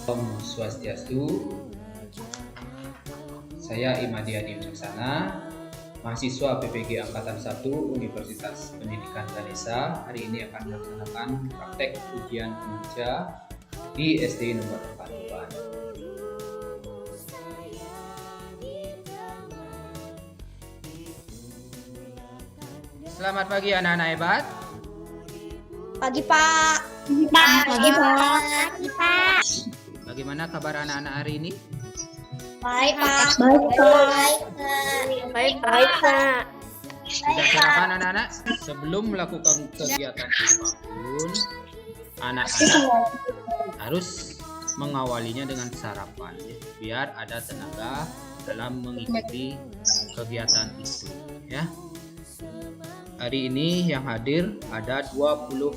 Om Swastiastu. Saya Imadi Adi Wicaksana, mahasiswa PPG Angkatan 1 Universitas Pendidikan Ganesha. Hari ini akan melaksanakan praktek ujian kinerja di SD nomor 4 Tuban. Selamat pagi anak-anak hebat. Pagi Pak. Pagi Pak. Bagaimana kabar anak-anak hari ini? Baik Pak. Baik, Pak. Sudah sarapan anak-anak? Sebelum melakukan kegiatan apapun, anak-anak harus mengawalinya dengan sarapan, biar ada tenaga dalam mengikuti kegiatan itu, ya. Hari ini yang hadir ada 20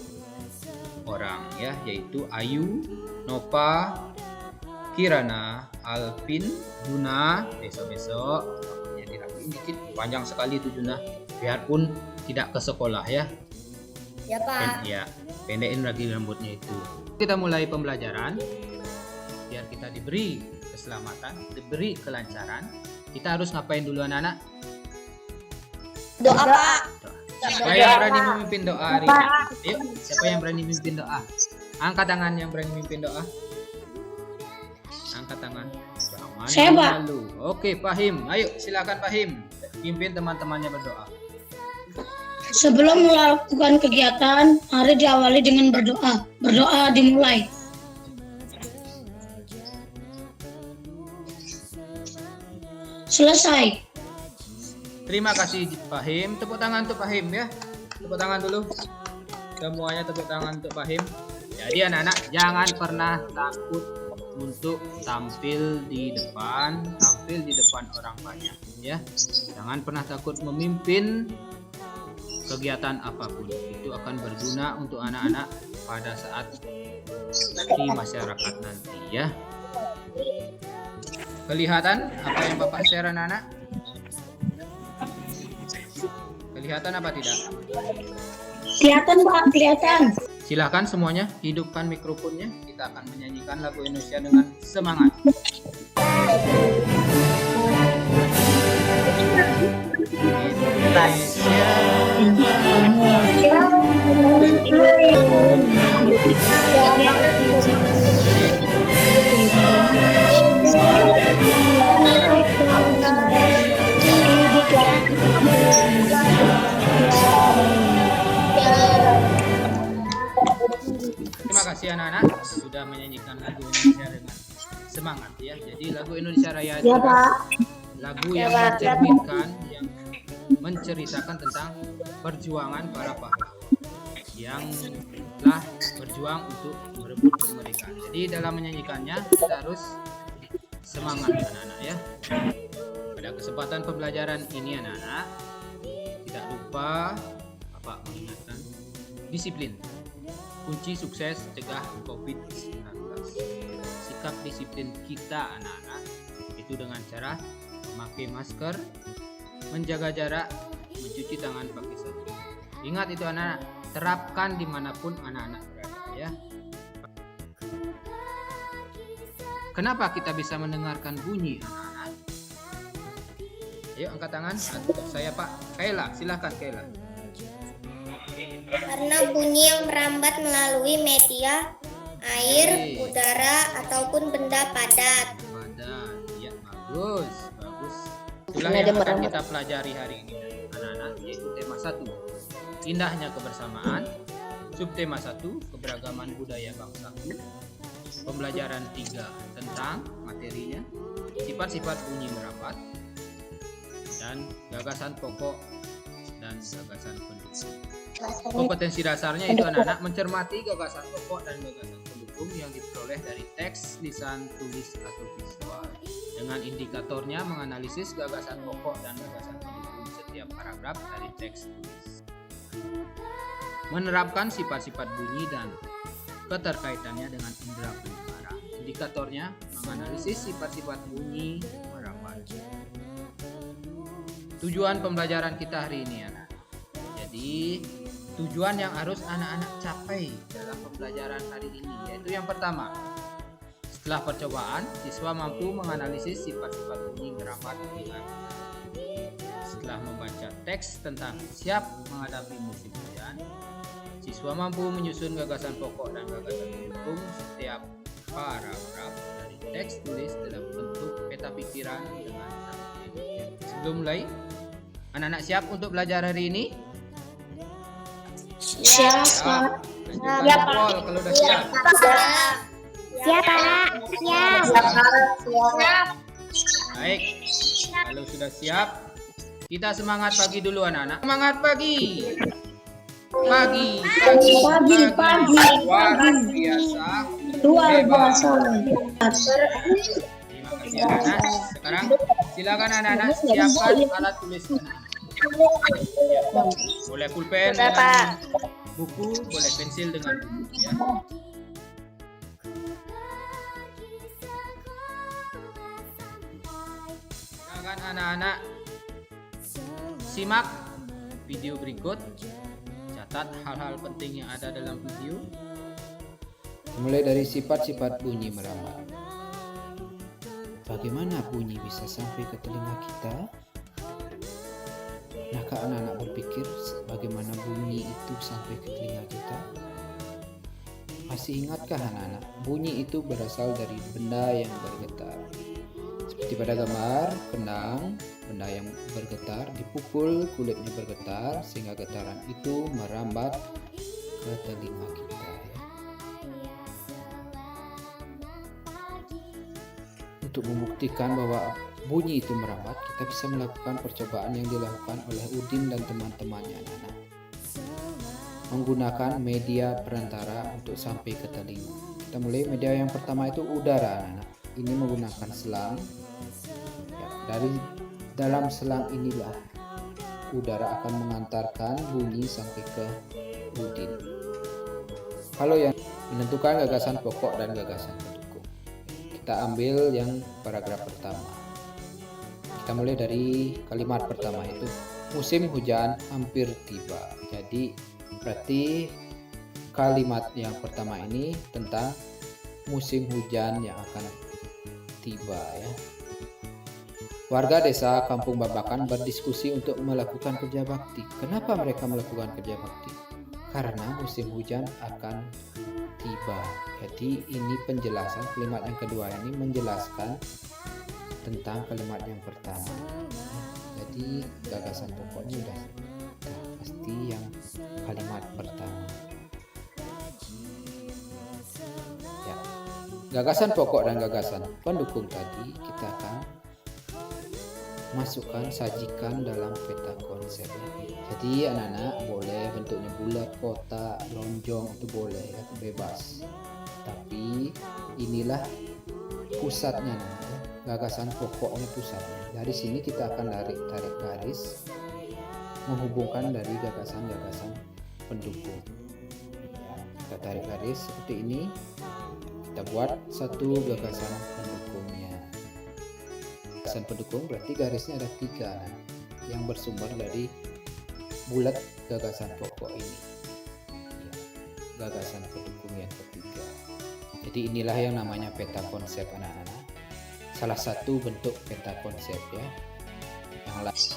orang, ya, yaitu Ayu, Nova, Kirana, Alvin, Juna. Besok ya dirapiin dikit, panjang sekali itu Juna, biarpun tidak ke sekolah, ya. Ya Pak. Ya, pendekin lagi rambutnya itu. Kita mulai pembelajaran. Biar kita diberi keselamatan, diberi kelancaran, kita harus ngapain dulu anak-anak? Doa Pak. Siapa yang berani memimpin doa hari ini? Ayo, siapa yang berani memimpin doa? Angkat tangan yang berani memimpin doa. Angkat tangan. Jangan Saya, Pak. malu. Oke, Fahim. Ayo, silakan Fahim. Pimpin teman-temannya berdoa. Sebelum melakukan kegiatan, mari diawali dengan berdoa. Berdoa dimulai. Selesai. Terima kasih Fahim. Tepuk tangan untuk Fahim, ya. Tepuk tangan dulu. Semuanya tepuk tangan untuk Fahim. Jadi anak-anak jangan pernah takut untuk tampil di depan orang banyak, ya. Jangan pernah takut memimpin kegiatan apapun. Itu akan berguna untuk anak-anak pada saat di masyarakat nanti, ya. Kelihatan apa yang Bapak share anak-anak? Kelihatan apa tidak? Kelihatan Pak, kelihatan. Silahkan semuanya hidupkan mikrofonnya. Kita akan menyanyikan lagu Indonesia dengan semangat. Indonesia. Terima kasih anak-anak sudah menyanyikan lagu Indonesia dengan semangat, ya. Jadi lagu Indonesia Raya itu lagu yang mencerminkan, yang menceritakan tentang perjuangan para pahlawan yang telah berjuang untuk merebut kemerdekaan. Jadi dalam menyanyikannya kita harus semangat anak-anak, ya. Pada kesempatan pembelajaran ini anak-anak tidak lupa Bapak mengingatkan disiplin. Kunci sukses cegah COVID-19. Sikap disiplin kita anak-anak itu dengan cara memakai masker, menjaga jarak, mencuci tangan pakai sabun. Ingat itu anak-anak, terapkan dimanapun anak-anak berada, ya. Kenapa kita bisa mendengarkan bunyi anak-anak? Ayo angkat tangan. Saya Pak Kaila, silahkan Kaila. Karena bunyi yang merambat melalui media, air, udara, ataupun benda padat. Ya, bagus. Itulah yang akan kita pelajari hari ini anak-anak, yaitu tema 1, indahnya kebersamaan. Subtema 1, keberagaman budaya bangsaku. Pembelajaran 3 tentang materinya, sifat-sifat bunyi merambat, dan gagasan pokok dan gagasan pendukung. Kompetensi dasarnya itu anak-anak mencermati gagasan pokok dan gagasan pendukung yang diperoleh dari teks, lisan, tulis, atau visual. Dengan indikatornya menganalisis gagasan pokok dan gagasan pendukung setiap paragraf dari teks tulis. Menerapkan sifat-sifat bunyi dan keterkaitannya dengan indera pendengaran. Indikatornya menganalisis sifat-sifat bunyi merambat. Tujuan pembelajaran kita hari ini anak. Jadi tujuan yang harus anak-anak capai dalam pembelajaran hari ini yaitu yang pertama, Setelah percobaan, siswa mampu menganalisis sifat-sifat bunyi merambat dengan setelah membaca teks tentang siap menghadapi musim hujan, siswa mampu menyusun gagasan pokok dan gagasan pendukung setiap paragraf dari teks tulis dalam bentuk peta pikiran dengan tertib. Sebelum mulai, anak-anak siap untuk belajar hari ini? Siap, Pak. Tunjukkan jempol kalau udah siap. Siap, Pak. Siap. Baik, kalau sudah siap, kita semangat pagi dulu anak-anak. Semangat pagi. Pagi. Luar biasa. Terima kasih anak-anak. Sekarang silakan anak-anak siapkan alat tulis anak. Boleh pulpen dengan buku, boleh pensil dengan buku ya. Silakan anak-anak simak video berikut. Catat hal-hal penting yang ada dalam video. Mulai dari sifat-sifat bunyi merambat. Bagaimana bunyi bisa sampai ke telinga kita? Nah, anak-anak berpikir bagaimana bunyi itu sampai ke telinga kita? Masih ingatkah anak-anak? Bunyi itu berasal dari benda yang bergetar. Seperti pada gambar, kendang, benda yang bergetar dipukul, kulitnya bergetar sehingga getaran itu merambat ke telinga kita. Untuk membuktikan bahwa bunyi itu merambat, kita bisa melakukan percobaan yang dilakukan oleh Udin dan teman-temannya anak-anak. Menggunakan media perantara untuk sampai ke telinga. Kita mulai media yang pertama itu udara anak-anak. Ini menggunakan selang. Ya, dari dalam selang inilah udara akan mengantarkan bunyi sampai ke Udin. Kalau yang menentukan gagasan pokok dan gagasan pendukung. Kita ambil yang paragraf pertama. Kita mulai dari kalimat pertama itu musim hujan hampir tiba. Jadi berarti kalimat yang pertama ini tentang musim hujan yang akan tiba ya. Warga desa Kampung Babakan berdiskusi untuk melakukan kerja bakti. Kenapa mereka melakukan kerja bakti? Karena musim hujan akan tiba. Jadi ini penjelasan kalimat yang kedua ini menjelaskan tentang kalimat yang pertama. Jadi gagasan pokoknya sudah pasti yang kalimat pertama. Ya. Gagasan pokok dan gagasan pendukung tadi kita akan masukkan, sajikan dalam peta konsep. Jadi anak-anak boleh bentuknya bulat, kotak, lonjong itu boleh ya, bebas. Tapi inilah pusatnya, gagasan pokoknya pusatnya. Dari sini kita akan tarik garis menghubungkan dari gagasan-gagasan pendukung. Ya, kita tarik garis seperti ini. Kita buat satu gagasan pendukungnya. Gagasan pendukung berarti garisnya ada 3 yang bersumber dari bulat gagasan pokok ini ya, gagasan pendukung yang ketiga. Jadi inilah yang namanya peta konsep anak-anak, salah satu bentuk peta konsep ya. Yang lain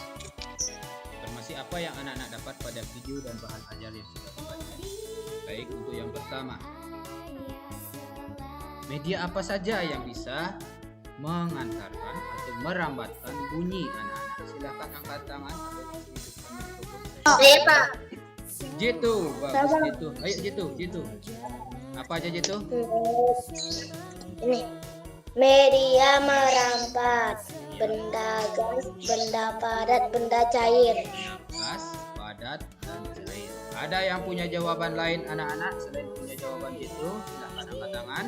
Informasi apa yang anak-anak dapat pada video dan bahan ajar yang sudah dibaca? Baik, untuk yang pertama, media apa saja yang bisa mengantarkan atau merambatkan bunyi anak-anak? Silahkan angkat tangan atau langsung hidupkan mikrofon. Saya, Pak. Jitu, bagus Jitu. Ayo Jitu. Apa aja Jitu? Ini media merambat, benda gas, benda padat, benda cair. Gas, padat, dan cair. Ada yang punya jawaban lain anak-anak selain punya jawaban Jitu? Silahkan angkat tangan.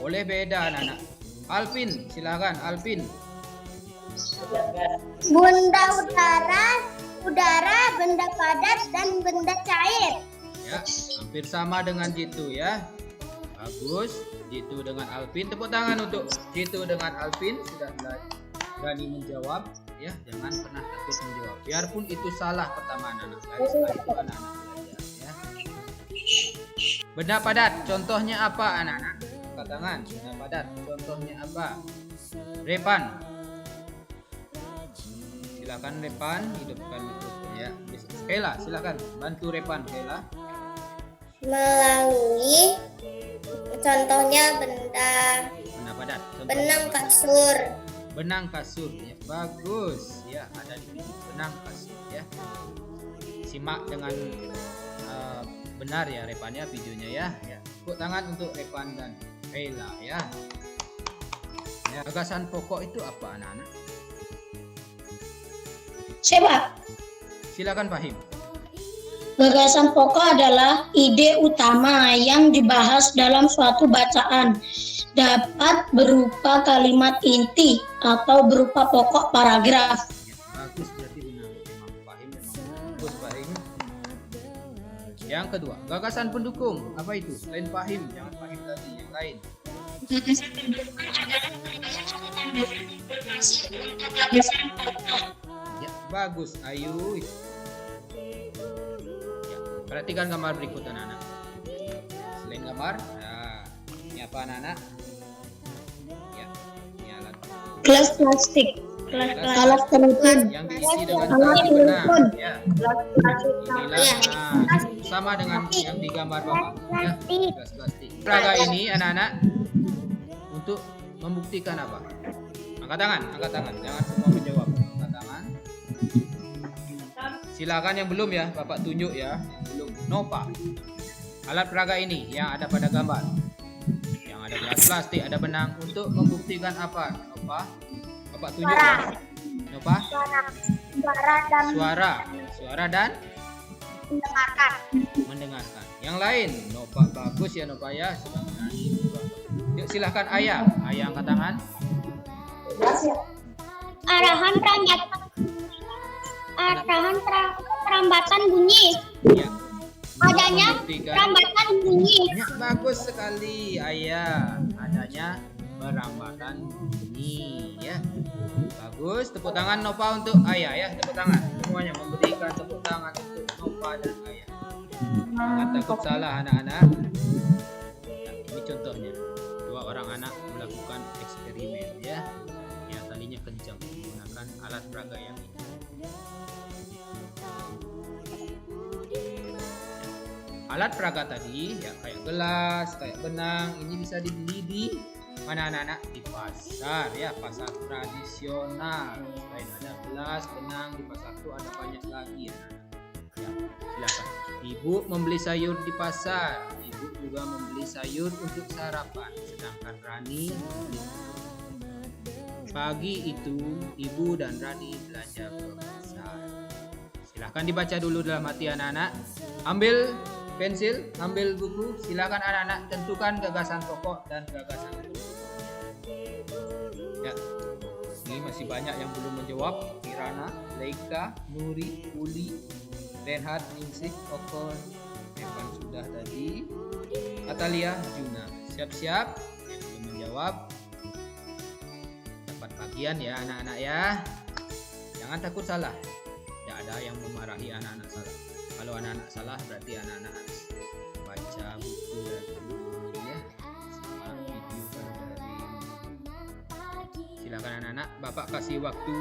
Boleh beda anak-anak. Alvin, silakan Alvin. Benda udara, benda padat, dan benda cair. Ya, hampir sama dengan Jitu ya. Bagus. Jitu dengan Alvin. Tepuk tangan untuk Jitu dengan Alvin sudah berani menjawab ya. Jangan pernah takut menjawab. Biarpun itu salah pertama anak-anak. Sekali itu anak-anak belajar ya. Benda padat, contohnya apa anak-anak? angkat tangan. Benda padat. Contohnya apa? Repan. Silakan Repan, hidupkan mikrofon ya. Kayla, silakan bantu Repan, Kayla. Melalui, contohnya benda Padat. Contohnya benang apa? kasur. Benang kasur ya, bagus ya, ada di sini benang kasur ya. Simak dengan benar ya Repannya videonya ya. Tepuk tangan untuk Repan dan Kayla ya. Gagasan pokok itu apa anak-anak? Siapa? Silakan Fahim. Gagasan pokok adalah ide utama yang dibahas dalam suatu bacaan. Dapat berupa kalimat inti atau berupa pokok paragraf. Bagus, berarti benar. Memang Fahim memang bagus Fahim. Yang kedua, gagasan pendukung. Apa itu? Selain Fahim, jangan Fahim tadi, yang lain. Ya, bagus. Ayo. Ya, perhatikan gambar berikut anak-anak. Selain gambar, nah, ini apa anak-anak? Ya, ini alat. Gelas plastik. Alat telepon. Yang diisi dengan Alat tali benang. telepon. Ya, Iya. inilah nah, sama dengan yang digambar Bapak. Ya, gelas plastik. Peraga ini anak-anak untuk membuktikan apa? Angkat tangan, jangan semua menjawab. Angkat tangan. Silakan yang belum ya, Bapak tunjuk ya. Belum. Nova. Alat peraga ini yang ada pada gambar. Yang ada gelas plastik, ada benang untuk membuktikan apa? Nova. Bapak tunjuk ya. Nova. Suara dan mendengarkan. Yang lain, Nova bagus ya Nova ya. Sudah berani. Yuk silahkan Ayah angkat tangan. Perambatan bunyi. Ya. Adanya Membuktikan. perambatan bunyi. Ya, bagus sekali Ayah. Adanya perambatan bunyi ya. Bagus, tepuk tangan Nova untuk Ayah ya. Tepuk tangan. Semuanya memberikan tepuk tangan untuk Nova dan Ayah. Jangan takut salah anak-anak. Ya, ini contohnya. Dua orang anak melakukan eksperimen ya. Yang talinya kencang menggunakan alat peraga yang ini. Alat peraga tadi ya kayak gelas, kayak benang, ini bisa dibeli di mana anak-anak? Di pasar ya, pasar tradisional. Selain ada gelas, benang, di pasar itu ada banyak lagi anak-anak. Ya, silakan. Ibu membeli sayur di pasar, ibu juga membeli sayur untuk sarapan, sedangkan Rani membeli. Pagi itu ibu dan Rani belanja ke pasar. Silahkan dibaca dulu dalam hati anak-anak. Ambil pensil, ambil buku, silakan anak-anak tentukan gagasan pokok dan gagasan pendukung. Ya, ini masih banyak yang belum menjawab. Kirana, Leika, Nuri, Uli, Renhat, Ningsih, Okon, Evan sudah tadi, Atalia, Juna. Siap-siap yang belum menjawab dapat bagian ya anak-anak ya. Jangan takut salah. Tidak ada yang memarahi anak-anak salah. Kalau anak-anak salah berarti anak-anak harus baca buku dulu ya. Sama video dari. Silakan anak-anak, Bapak kasih waktu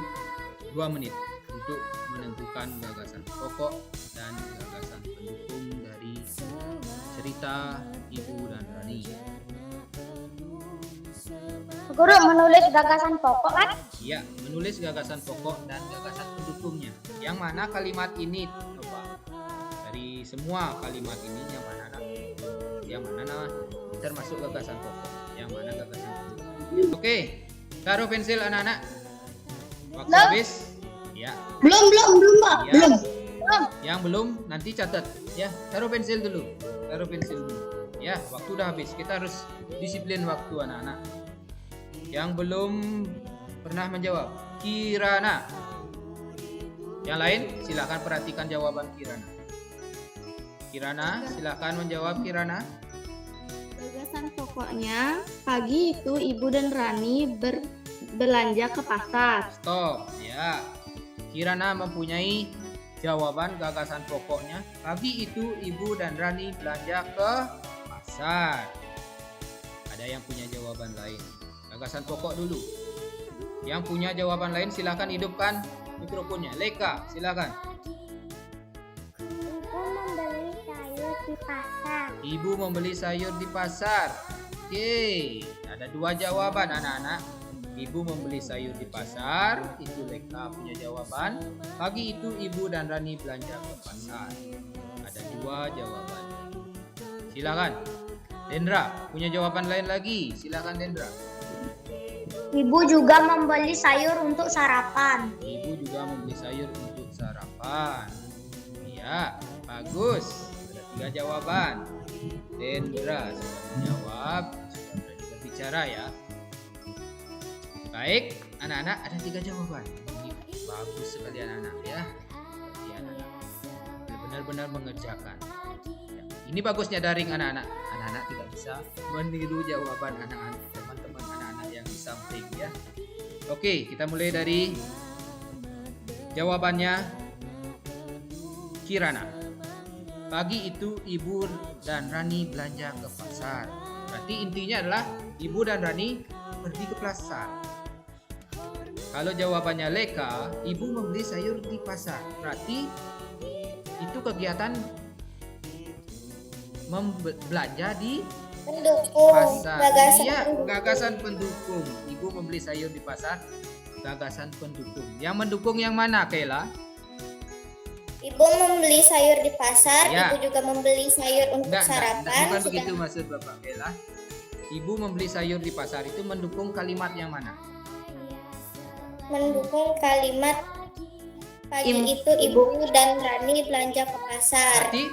2 menit untuk menentukan gagasan pokok dan gagasan pendukung dari cerita Ibu dan Rani. Guru menulis gagasan pokok kan? Iya, menulis gagasan pokok dan gagasan pendukungnya. Yang mana kalimat ini coba? Dari semua kalimat ini yang mana nak? Yang mana termasuk gagasan pokok? Yang mana gagasan pendukung? Oke, taruh pensil anak-anak. Waktu habis. Ya. Belum, Pak. Ya. Belum. Yang belum nanti catat ya. Taruh pensil dulu. Ya, waktu udah habis. Kita harus disiplin waktu anak-anak. Yang belum pernah menjawab, Kirana. Yang lain silakan perhatikan jawaban Kirana. Kirana, silakan menjawab Kirana. Gagasan pokoknya, pagi itu Ibu dan Rani berbelanja ke pasar. Stop, ya. Kirana mempunyai jawaban gagasan pokoknya. Pagi itu Ibu dan Rani belanja ke pasar. Ada Ada yang punya jawaban lain? Gagasan pokok dulu. Yang punya jawaban lain silakan hidupkan mikrofonnya. Leka, silakan. Ibu membeli sayur di pasar. Ibu membeli sayur di pasar. Oke, ada dua jawaban anak-anak. Ibu membeli sayur di pasar, itu Leka punya jawaban. Pagi itu Ibu dan Rani belanja ke pasar. Ada dua jawaban. Silakan. Dendra, punya jawaban lain lagi. Silakan Dendra. Ibu juga membeli sayur untuk sarapan. Ibu juga membeli sayur untuk sarapan. Iya, bagus. Ada tiga jawaban. Dendra sudah menjawab, sudah berani berbicara ya. Baik, anak-anak ada tiga jawaban. Ini bagus sekali anak-anak ya. Berarti anak-anak benar-benar mengerjakan. Ya, ini bagusnya daring anak-anak. Anak-anak tidak bisa meniru jawaban anak-anak teman-teman anak-anak yang di samping ya. Oke, kita mulai dari jawabannya Kirana. Pagi itu Ibu dan Rani belanja ke pasar. Berarti intinya adalah Ibu dan Rani pergi ke pasar. Kalau jawabannya Leka, Ibu membeli sayur di pasar. Berarti itu kegiatan belanja di Pendukung. pasar. Gagasan Iya, pendukung. gagasan pendukung. Ibu membeli sayur di pasar, gagasan pendukung. Yang mendukung yang mana, Kayla? Ibu membeli sayur di pasar. Ya. Ibu juga membeli sayur untuk Enggak, sarapan. bukan begitu maksud Bapak Kayla. Ibu membeli sayur di pasar itu mendukung kalimat yang mana? Mendukung kalimat pagi itu Ibu dan Rani belanja ke pasar. Berarti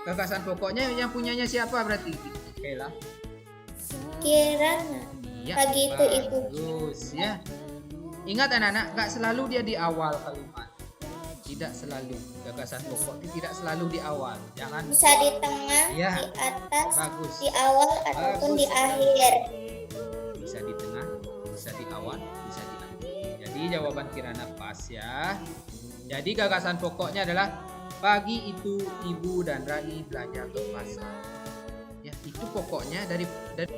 gagasan pokoknya yang punyanya siapa berarti? Kayla? Kirana. Iya, Pagi itu Ibu. bagus ya. Ingat anak-anak, nggak selalu dia di awal kalimat. Tidak selalu. Gagasan pokok itu tidak selalu di awal. Jangan Bisa di tengah, Ya. di atas, bagus. di awal ataupun Bagus. di akhir. Bisa di tengah, bisa di awal, bisa di akhir. Jadi jawaban Kirana pas ya. Jadi gagasan pokoknya adalah pagi itu Ibu dan Rani belanja ke pasar. Ya, itu pokoknya dari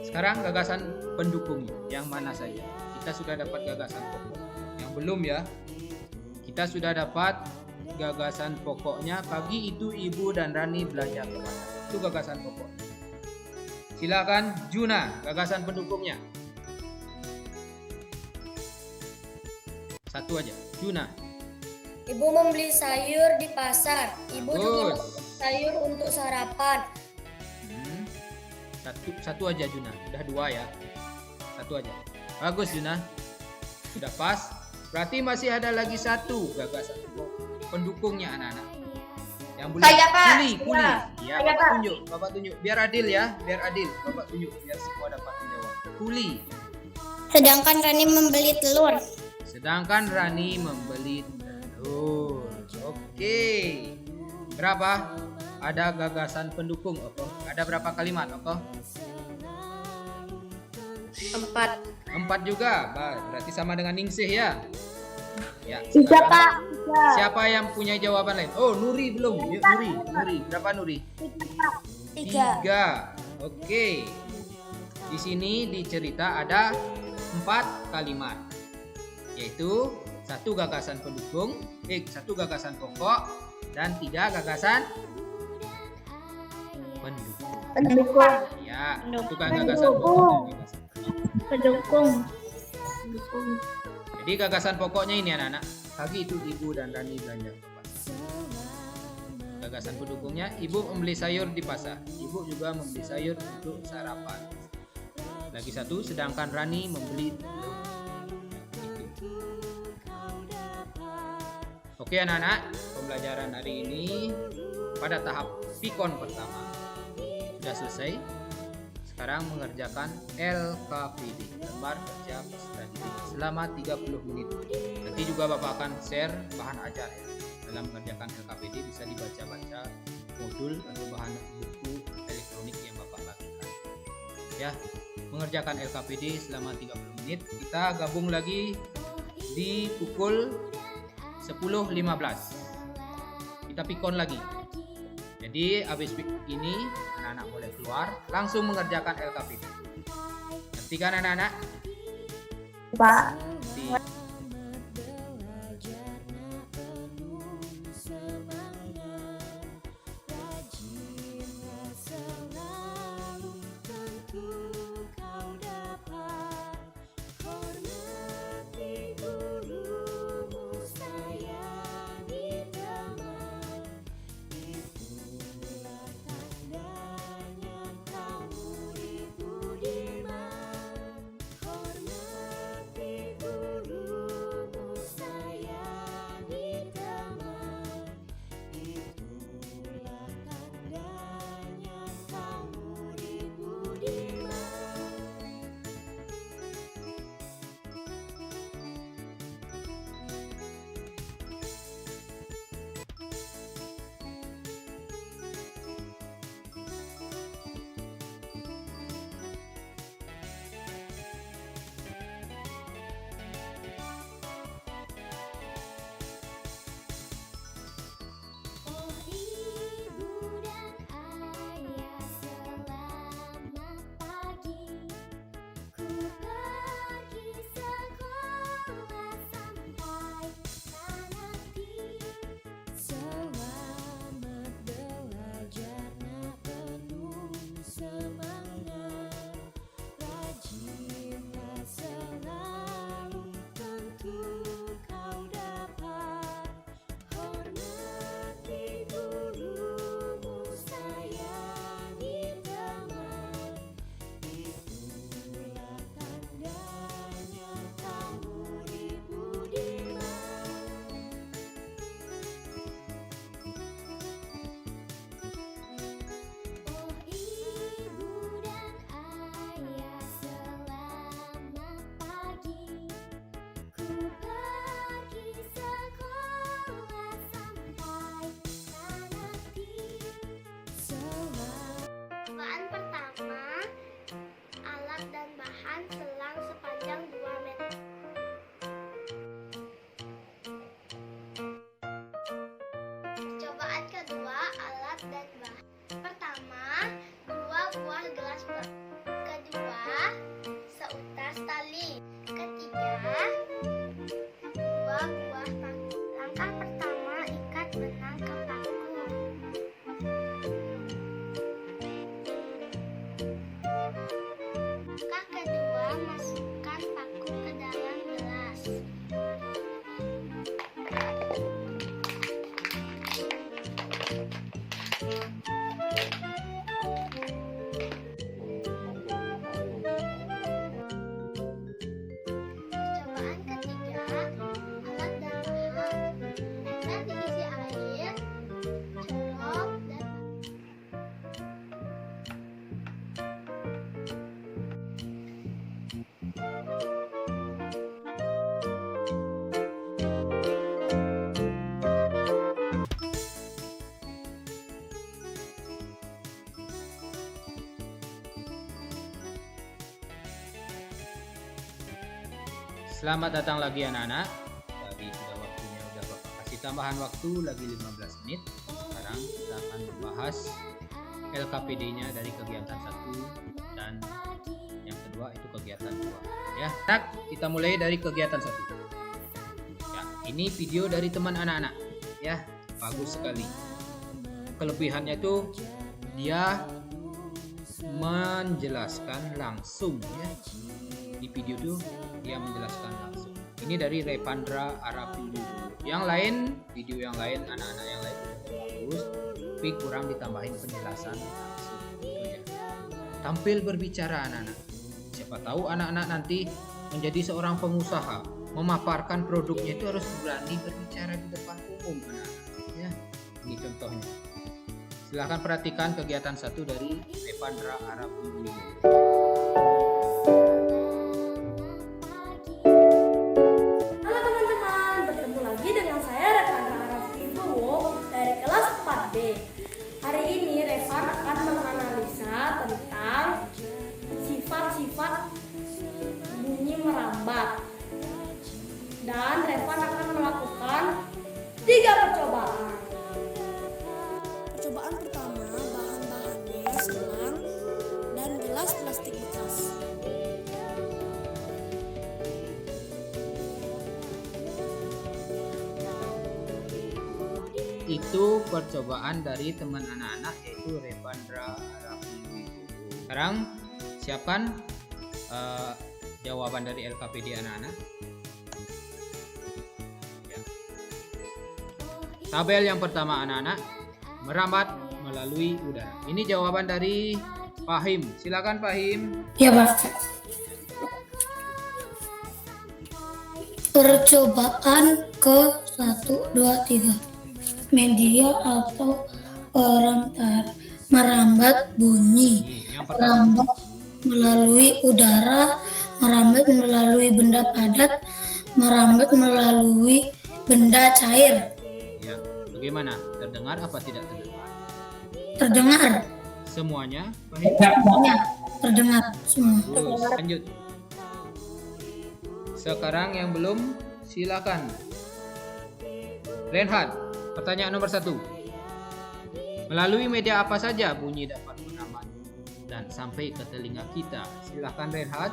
sekarang gagasan pendukungnya yang mana saja. Kita sudah dapat gagasan pokok. Yang belum ya. Kita sudah dapat gagasan pokoknya pagi itu Ibu dan Rani belanja ke pasar. Itu gagasan pokok. Silakan Juna, gagasan pendukungnya. Satu aja, Juna. Ibu membeli sayur di pasar. Ibu juga Bagus. membeli sayur untuk sarapan. Satu aja Juna, udah dua ya. Satu aja. Bagus Juna. Sudah pas. Berarti masih ada lagi satu gagasan pendukungnya anak-anak. Yang belum. Saya, Pak. Kuli. Ya, Saya, Bapak Pak. tunjuk, Bapak tunjuk. Biar adil ya, biar adil. Bapak tunjuk biar semua dapat menjawab. Kuli. Sedangkan Rani membeli telur. Sedangkan Rani membeli telur. Oke. Berapa? Ada gagasan pendukung, Oko. Ada berapa kalimat, Oko? 4. 4 juga. Berarti sama dengan Ningsih ya. Ya. Tiga, sekarang Pak. Siapa yang punya jawaban lain? Oh, Nuri belum. Yuk, Nuri. Berapa Nuri? 3. Oke. Di sini di cerita ada 4 kalimat. Yaitu 1 gagasan pendukung, 1 gagasan pokok, dan 3 gagasan pendukung. Pendukung. Ya, itu kan gagasan pokok. dan gagasan Pendukung. Jadi gagasan pokoknya ini anak-anak. Pagi itu Ibu dan Rani belanja ke pasar. Gagasan pendukungnya, Ibu membeli sayur di pasar. Ibu juga membeli sayur untuk sarapan. Lagi satu, sedangkan Rani membeli telur. Itu. Oke anak-anak, pembelajaran hari ini pada tahap pikon pertama sudah selesai. Sekarang mengerjakan LKPD, lembar kerja peserta didik, selama 30 menit. Nanti juga Bapak akan share bahan ajar ya. Dalam mengerjakan LKPD bisa dibaca-baca modul atau bahan buku elektronik yang Bapak lakukan. Ya, mengerjakan LKPD selama 30 menit. Kita gabung lagi di pukul 10.15. Kita pikon lagi. Jadi habis ini anak-anak boleh keluar langsung mengerjakan LKPD. Ngerti kan anak-anak? Pak. Ngerti. Cobaan pertama, alat dan bahan selang sepanjang 2 meter. Cobaan kedua, alat dan bahan. Pertama, 2 buah gelas. Kedua, seutas tali. Ketiga, 2 buah paku. Langkah pertama, ikat benang ke paku. Langkah kedua, masukkan paku ke dalam gelas. Percobaan ketiga, alat dan bahan. Ember diisi air, corok, dan Selamat datang lagi anak-anak. Tadi sudah waktunya udah Bapak kasih tambahan waktu lagi 15 menit. Sekarang kita akan membahas LKPD-nya dari kegiatan 1 dan yang kedua itu kegiatan 2. Ya, kita mulai dari kegiatan 1. Ya, ini video dari teman anak-anak. Ya, bagus sekali. Kelebihannya itu dia menjelaskan langsung ya. Di video itu dia menjelaskan langsung. Ini dari Revandra Arapilu. Yang lain, video yang lain, anak-anak yang lain bagus, tapi kurang ditambahin penjelasan langsung. Gitu ya. Tampil berbicara anak-anak. Siapa tahu anak-anak nanti menjadi seorang pengusaha, memaparkan produknya itu harus berani berbicara di depan umum anak-anak. Ya, ini contohnya. Silahkan perhatikan kegiatan 1 dari Revandra Arapilu. Hari ini Revan akan menganalisa tentang sifat-sifat bunyi merambat. Dan Revan akan melakukan 3 percobaan. Percobaan pertama, bahan-bahannya selang dan gelas plastik bekas. itu percobaan dari teman anak-anak yaitu Revandra Raffi. Sekarang siapkan jawaban dari LKPD anak-anak. Ya. Tabel yang pertama anak-anak, merambat melalui udara. Ini jawaban dari Fahim. Silakan Fahim. Ya, Pak. Percobaan ke 1, 2, 3. Media atau perantara merambat bunyi, Yang pertama. merambat melalui udara, merambat melalui benda padat, merambat melalui benda cair. Ya. Bagaimana? Terdengar apa tidak terdengar? Terdengar, Semuanya? Fahim? ya, terdengar semua. Bagus. Lanjut. Sekarang yang belum, silakan. Renhat, pertanyaan nomor 1. Melalui media apa saja bunyi dapat merambat dan sampai ke telinga kita? Silakan Renhat.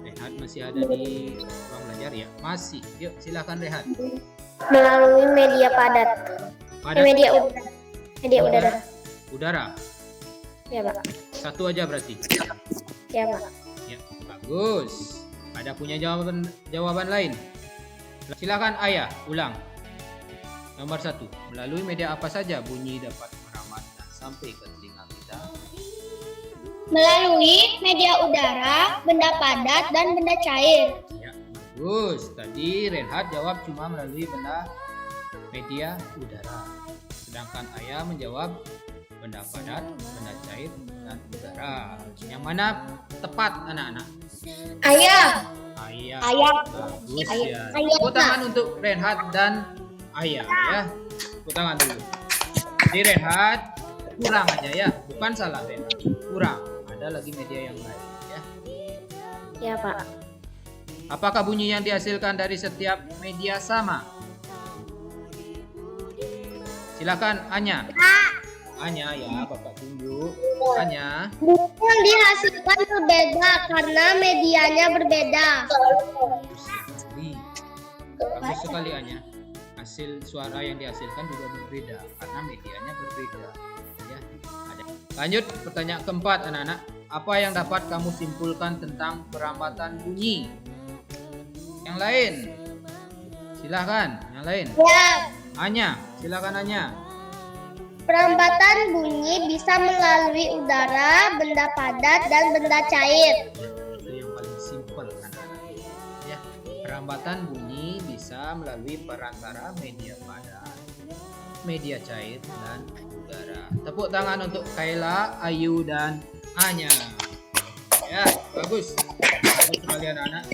Renhat masih ada di ruang belajar ya? Masih. Yuk, silakan Renhat. Melalui media padat. Padat Media udara. Media udara. udara. Ya, Pak. Satu aja berarti. Ya, Pak. Ya, bagus. Ada punya jawaban lain? Silakan Ayah, ulang. Nomor 1. Melalui media apa saja bunyi dapat merambat dan sampai ke telinga kita? Melalui media udara, benda padat, dan benda cair. Ya, bagus. Tadi Renhat jawab cuma melalui media udara. Sedangkan Ayah menjawab benda padat, benda cair, dan udara. Yang mana tepat anak-anak? Ayah. Ayah. Ayah. Bagus Ayah. ya. Ayah. Tepuk tangan untuk Renhat dan Ayah ya. Tepuk tangan dulu. Jadi Renhat kurang aja ya, bukan salah Renhat. Kurang. Ada lagi media yang lain ya. Ya, Pak. Apakah bunyi yang dihasilkan dari setiap media sama? Silakan Anya. Anya ya, Bapak tunjuk. Anya. Yang dihasilkan berbeda karena medianya berbeda. Bagus sekali Anya. Hasil suara yang dihasilkan juga berbeda karena medianya berbeda. Ya, ada. Lanjut pertanyaan keempat anak-anak. Apa yang dapat kamu simpulkan tentang perambatan bunyi? Yang lain. Silahkan, yang lain. Ya, Anya, silakan Anya. perambatan bunyi bisa melalui udara, benda padat, dan benda cair. Itu yang paling simpel anak-anak. Ya, perambatan bunyi bisa melalui perantara media padat, media cair, dan udara. Tepuk tangan untuk Kaila, Ayu, dan Anya. Ya, bagus. Bagus sekali anak-anak.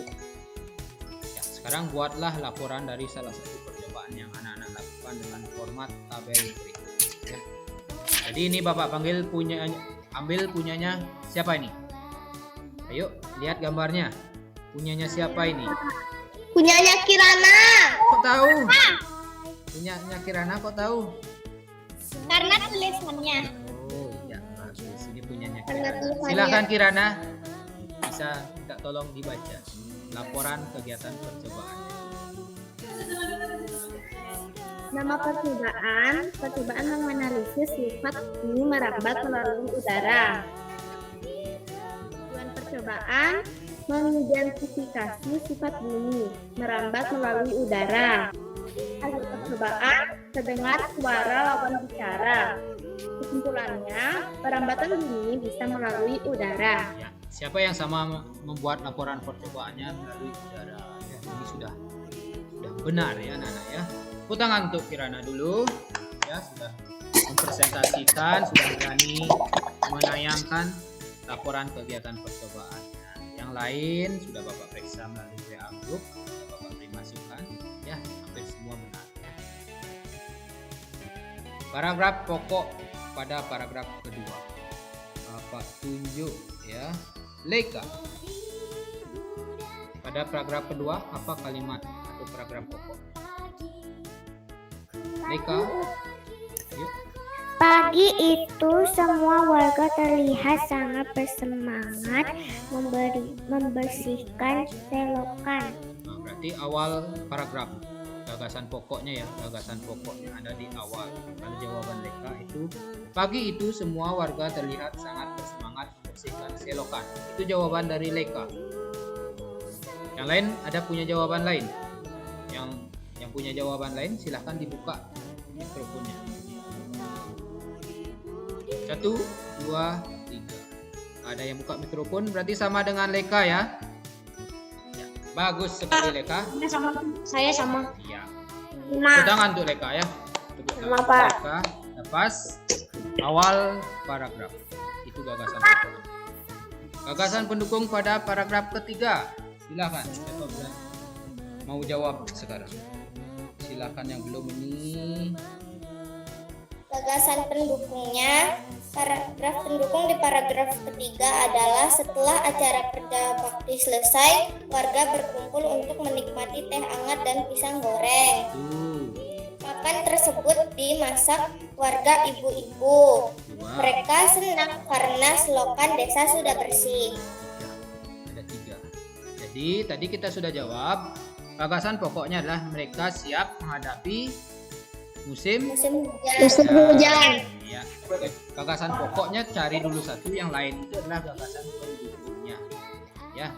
Ya, sekarang buatlah laporan dari salah satu percobaan yang anak-anak lakukan dengan format tabel berikut. Ya. Jadi ini Bapak panggil ambil punyanya siapa ini? Ayo lihat gambarnya. Punyanya siapa ini? Punyanya Kirana. Kok tahu? Punyanya Kirana kok tahu? Karena tulisannya. Oh iya bagus. Ini punyanya Karena Kirana. tulisannya. Silakan Kirana. Bisa minta tolong dibaca laporan kegiatan percobaan. Nama percobaan menganalisis sifat bunyi merambat melalui udara. Tujuan percobaan mengidentifikasi sifat bunyi merambat melalui udara. Hasil percobaan terdengar suara lawan bicara. Kesimpulannya, perambatan bunyi bisa melalui udara. Ya, siapa yang sama membuat laporan percobaannya melalui udara? Ya, ini sudah benar ya anak-anak ya. Tepuk tangan untuk Kirana dulu. Ya, sudah mempresentasikan, sudah berani menayangkan laporan kegiatan percobaannya. Yang lain sudah Bapak periksa melalui WA group, sudah Bapak beri masukan. Ya, hampir semua benar ya. Paragraf pokok pada paragraf kedua. Bapak tunjuk ya. Leka. Pada paragraf kedua apa kalimat atau paragraf pokok? Leka. Yuk. Pagi itu semua warga terlihat sangat bersemangat membersihkan selokan. Nah, berarti awal paragraf. gagasan pokoknya ya, gagasan pokoknya ada di awal. Kalau jawaban Leka itu, pagi itu semua warga terlihat sangat bersemangat membersihkan selokan. Itu jawaban dari Leka. Yang lain ada punya jawaban lain? Yang punya jawaban lain silahkan dibuka mikrofonnya. 1, 2, 3. Ada yang buka mikrofon berarti sama dengan Leka ya. Ya, bagus sekali Leka. Saya sama. Iya. Nah, Tepuk tangan untuk Leka ya. Tepuk tangan untuk Leka. Lepas awal paragraf. Itu gagasan pokoknya. Gagasan pendukung pada paragraf ketiga. Silakan. Siapa berani mau jawab sekarang? Silakan yang belum ini. Gagasan pendukungnya, paragraf pendukung di paragraf ketiga adalah setelah acara Perda Bakti selesai, warga berkumpul untuk menikmati teh hangat dan pisang goreng. Makan tersebut dimasak warga ibu-ibu. Mereka senang karena selokan desa sudah bersih. Ada 3. Jadi tadi kita sudah jawab. Gagasan pokoknya adalah mereka siap menghadapi musim hujan. Ya. Gagasan pokoknya cari dulu satu, yang lain itu adalah gagasan pendukungnya. Ya.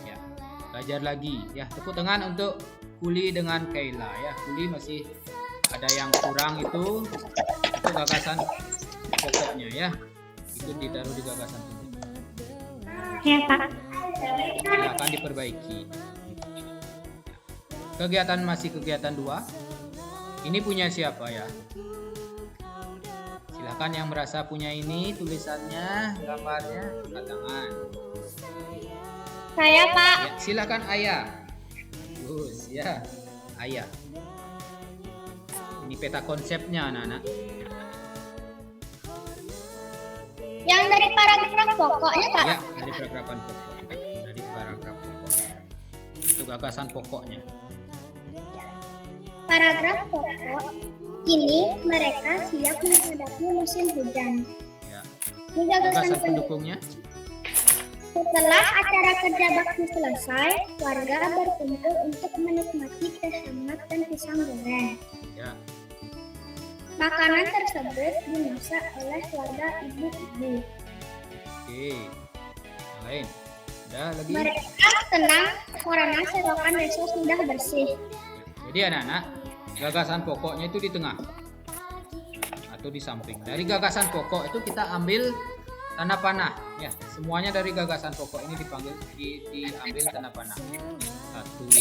Ya. Belajar lagi ya. Tepuk tangan untuk Kuli dengan Kaila ya. Kuli masih ada yang kurang itu gagasan pokoknya ya. Itu ditaruh di gagasan pendukung. Ya, Pak. Silakan diperbaiki. Kegiatan 2. Ini punya siapa ya? Silakan yang merasa punya ini tulisannya, gambarnya, angkat tangan. Saya, Pak. Ya, silakan Ayah. Bagus ya, Ayah. Ini peta konsepnya anak-anak. Yang dari paragraf pokoknya, Pak. Ya, dari paragraf pokok. Dari paragraf pokok. Itu gagasan pokoknya. Paragraf pokok ini mereka siap menghadapi musim hujan. Ya. Ini Gagasan pendukungnya. Setelah acara kerja bakti selesai, warga berkumpul untuk menikmati teh hangat dan pisang goreng. Ya. Makanan tersebut dimasak oleh warga ibu-ibu. Oke. Yang lain. Ada lagi. Mereka senang karena selokan desa sudah bersih. Jadi anak-anak, gagasan pokoknya itu di tengah atau di samping. Dari gagasan pokok itu kita ambil tanda panah ya. Semuanya dari gagasan pokok ini diambil tanda panah. 1,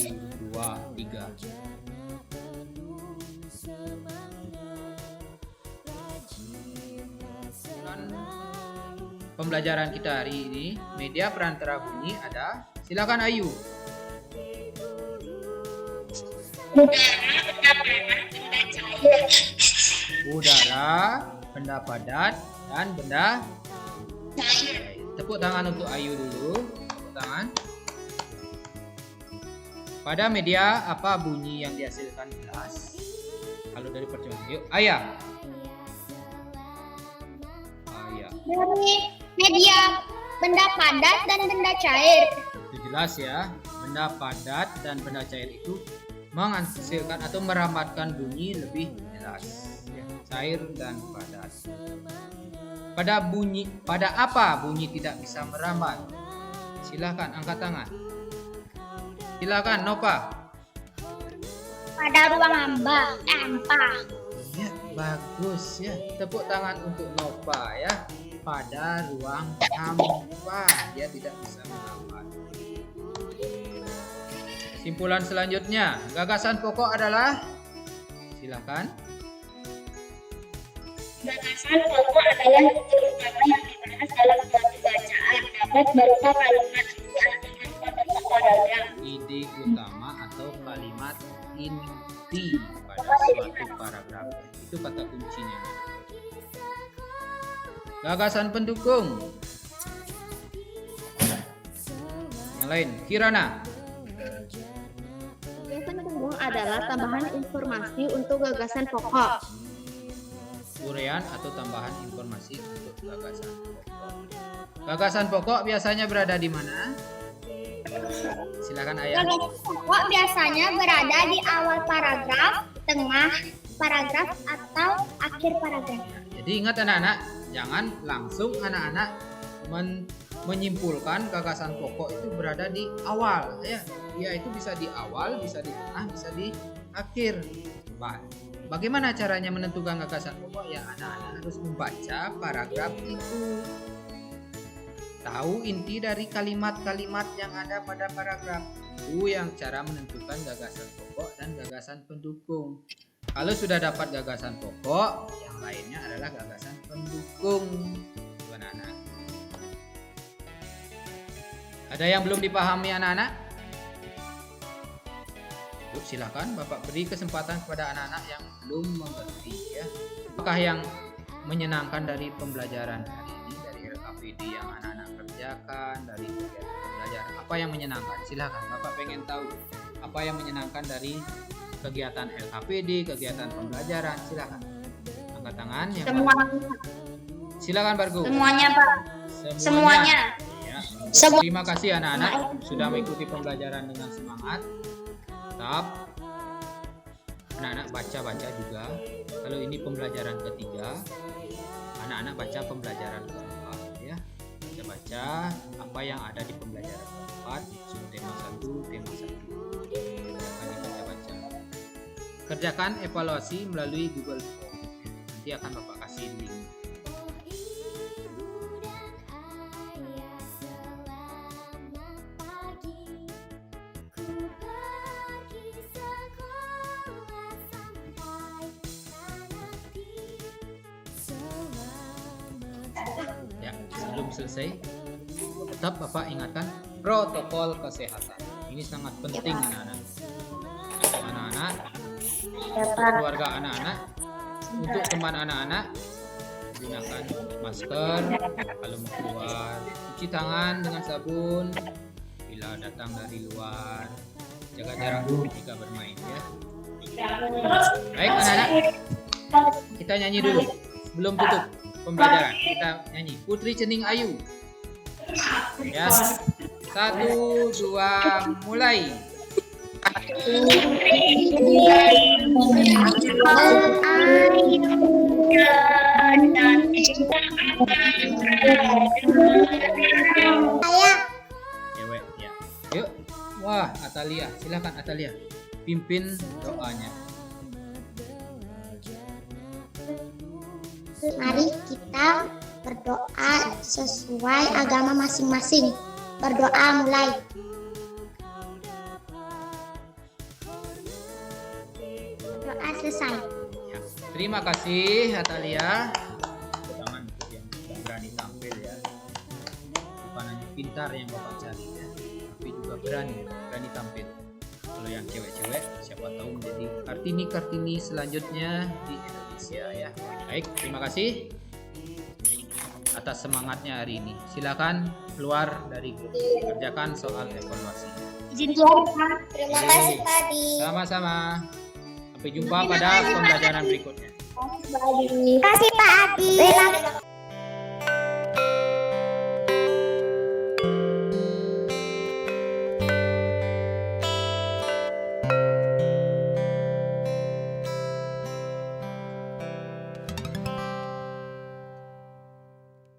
2, 3. Pembelajaran kita hari ini, media perantara bunyi ada. Silakan Ayu. Udara, benda padat, dan benda cair. Tepuk tangan untuk Ayu dulu. Tepuk tangan. Pada media apa bunyi yang dihasilkan gelas? Kalau dari percobaan, yuk Ayah. Ayah. Dari media benda padat dan benda cair. Itu jelas ya. Benda padat dan benda cair itu menghasilkan atau merambatkan bunyi lebih jelas ya, cair dan padat. Pada apa bunyi tidak bisa merambat? Silakan angkat tangan. Silakan Nova. Pada ruang hampa. Ya, bagus ya. Tepuk tangan untuk Nova ya. Pada ruang hampa dia tidak bisa merambat. Kesimpulan selanjutnya, gagasan pokok adalah, silakan. Gagasan pokok adalah inti utama yang dibahas dalam suatu bacaan, dapat berupa kalimat atau paragraf. Ide utama atau kalimat inti pada suatu paragraf. Itu kata kuncinya. Gagasan pendukung. Yang lain, Kirana. Gagasan pendukung adalah tambahan informasi untuk gagasan pokok. Uraian atau tambahan informasi untuk gagasan pokok. Gagasan pokok biasanya berada di mana? Silakan Ayah. Gagasan pokok biasanya berada di awal paragraf, tengah paragraf, atau akhir paragraf. Jadi ingat anak-anak, jangan langsung anak-anak menyimpulkan gagasan pokok itu berada di awal ya. Dia itu bisa di awal, bisa di tengah, bisa di akhir. Bagaimana caranya menentukan gagasan pokok? Ya anak-anak harus membaca paragraf itu. Tahu inti dari kalimat-kalimat yang ada pada paragraf. Itu yang cara menentukan gagasan pokok dan gagasan pendukung. Kalau sudah dapat gagasan pokok, yang lainnya adalah gagasan pendukung. Anak-anak. Ada yang belum dipahami anak-anak? Yuk silakan Bapak beri kesempatan kepada anak-anak yang belum mengerti ya. Apakah yang menyenangkan dari pembelajaran hari ini, dari LKPD yang anak-anak kerjakan, dari kegiatan pembelajaran? Apa yang menyenangkan? Silakan Bapak pengen tahu apa yang menyenangkan dari kegiatan LKPD, kegiatan pembelajaran. Silakan angkat tangan yang silakan Bargo. Semuanya, Pak. Semuanya. Ya. Terima kasih anak-anak sudah mengikuti pembelajaran dengan semangat. Tetap anak-anak baca-baca juga. Kalau ini pembelajaran ketiga, anak-anak baca pembelajaran keempat ya. Baca-baca apa yang ada di pembelajaran keempat, tema 1, tema 1. Akan dibaca-baca. Kerjakan evaluasi melalui Google Form. Nanti akan Bapak kasih link. Ya, sebelum selesai, tetap Bapak ingatkan protokol kesehatan. Ini sangat penting anak-anak. Anak-anak, keluarga anak-anak, untuk teman anak-anak, gunakan masker kalau mau keluar, cuci tangan dengan sabun bila datang dari luar, jaga jarak jika bermain ya. Baik anak-anak, kita nyanyi dulu sebelum tutup pembelajaran. Kita nyanyi Putri Cening Ayu ya. 1, 2, mulai. Cewek ya. Yuk. Wah, Atalia, silakan Atalia pimpin doanya. Mari kita berdoa sesuai agama masing-masing. Berdoa mulai. Doa selesai. Ya, terima kasih Atalia. Tangan untuk yang sudah berani tampil ya. Bukan hanya pintar yang Bapak cari ya, tapi juga berani tampil. Kalau yang cewek-cewek siapa tahu menjadi Kartini selanjutnya di Indonesia ya. Baik, terima kasih atas semangatnya hari ini. Silakan keluar dari grup, kerjakan soal evaluasi. Terima kasih Pak Adi. Sama-sama. Sampai jumpa pada pembelajaran berikutnya. Terima kasih Pak Adi.